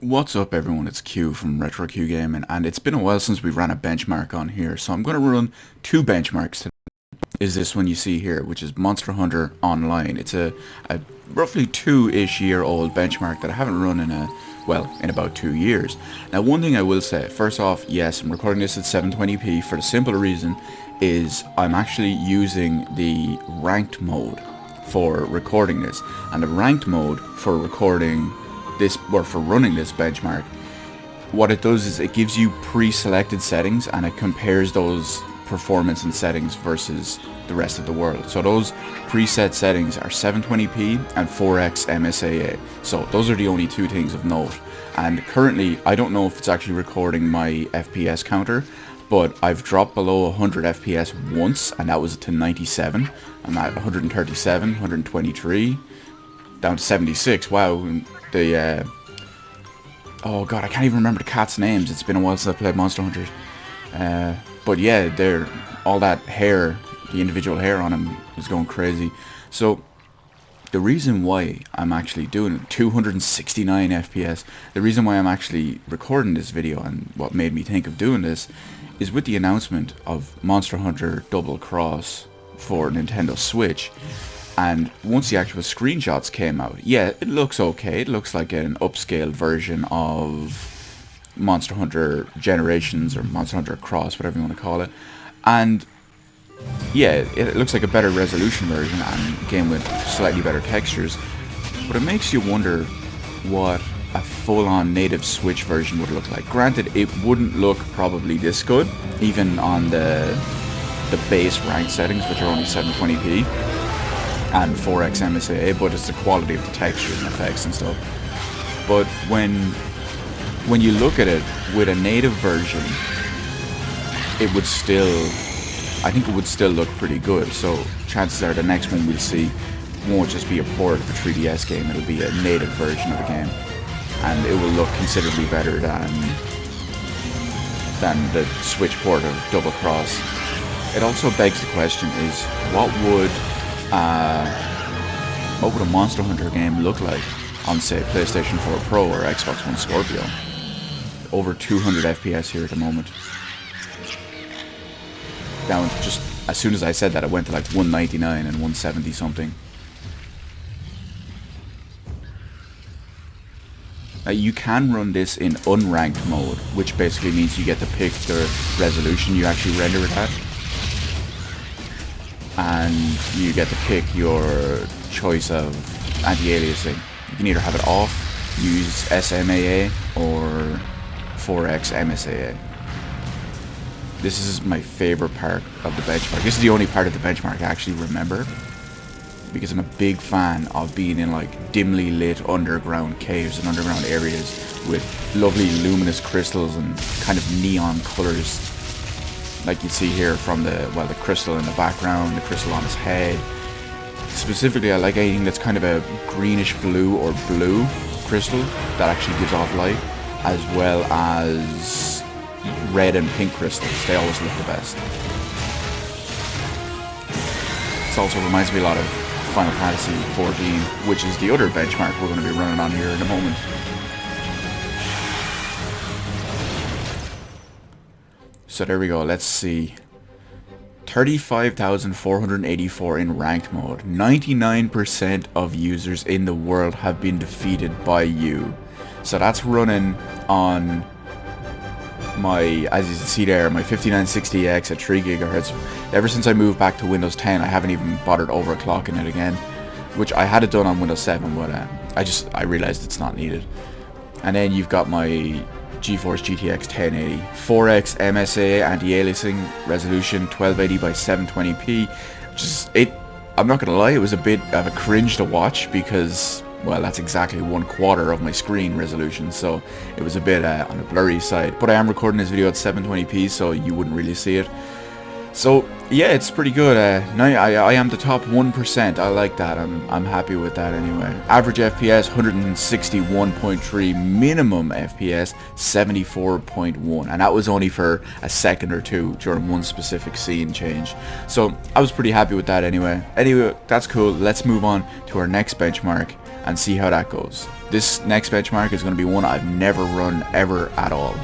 What's up everyone, it's Q from Retro Q Gaming, and it's been a while since we ran a benchmark on here, so I'm going to run two benchmarks today. Is this one you see here, which is Monster Hunter Online. It's a roughly 2-ish year old benchmark that I haven't run in about 2 years. Now one thing I will say, first off, yes, I'm recording this at 720p for the simple reason is I'm actually using the ranked mode for recording this, and the ranked mode for recording this, or for running this benchmark, what it does is it gives you pre-selected settings and it compares those performance and settings versus the rest of the world. So those preset settings are 720p and 4x MSAA. So those are the only two things of note. And currently, I don't know if it's actually recording my FPS counter, but I've dropped below 100 FPS once, and that was to 97. I'm at 137, 123, down to 76. Wow. Oh god, I can't even remember the cats' names. It's been a while since I played Monster Hunter. But yeah, they're all that hair, the individual hair on them was going crazy. So the reason why I'm actually doing 269 FPS, the reason why I'm actually recording this video and what made me think of doing this is with the announcement of Monster Hunter Double Cross for Nintendo Switch. And once the actual screenshots came out, yeah, it looks okay. It looks like an upscaled version of Monster Hunter Generations or Monster Hunter Cross, whatever you want to call it. And yeah, it looks like a better resolution version and game with slightly better textures. But it makes you wonder what a full-on native Switch version would look like. Granted, it wouldn't look probably this good, even on the base ranked settings, which are only 720p. And 4x MSAA, but it's the quality of the textures and effects and stuff. But when you look at it with a native version, it would still, I think it would still look pretty good. So chances are the next one we'll see won't just be a port of a 3DS game, it'll be a native version of the game. And it will look considerably better than the Switch port of Double Cross. It also begs the question is, what would a Monster Hunter game look like on, say, PlayStation 4 Pro or Xbox One Scorpio? Over 200 FPS here at the moment. Down just as soon as I said that, it went to like 199 and 170 something. You can run this in unranked mode, which basically means you get to pick the resolution you actually render it at. And you get to pick your choice of anti-aliasing. You can either have it off, use SMAA, or 4x MSAA. This is my favorite part of the benchmark. This is the only part of the benchmark I actually remember, because I'm a big fan of being in like dimly lit underground caves and underground areas with lovely luminous crystals and kind of neon colors. Like you see here from the crystal in the background, the crystal on his head. Specifically, I like anything that's kind of a greenish blue or blue crystal that actually gives off light, as well as red and pink crystals. They always look the best. This also reminds me a lot of Final Fantasy XIV, which is the other benchmark we're going to be running on here in a moment. So there we go, let's see. 35,484 in ranked mode. 99% of users in the world have been defeated by you. So that's running on my, as you can see there, my 5960X at 3 GHz. Ever since I moved back to Windows 10, I haven't even bothered overclocking it again. Which I had it done on Windows 7, but I realized it's not needed. And then you've got my GeForce GTX 1080, 4x MSA anti-aliasing resolution, 1280 by 720p. I'm not gonna lie, it was a bit of a cringe to watch because, well, that's exactly 1/4 of my screen resolution, so it was a bit on the blurry side. But I am recording this video at 720p, so you wouldn't really see it. So yeah, it's pretty good. Now I am the top 1%. I like that. I'm happy with that anyway. Average FPS 161.3, minimum FPS 74.1, and that was only for a second or two during one specific scene change. So I was pretty happy with that anyway. Anyway, that's cool. Let's move on to our next benchmark, and see how that goes. This next benchmark is going to be one I've never run ever at all.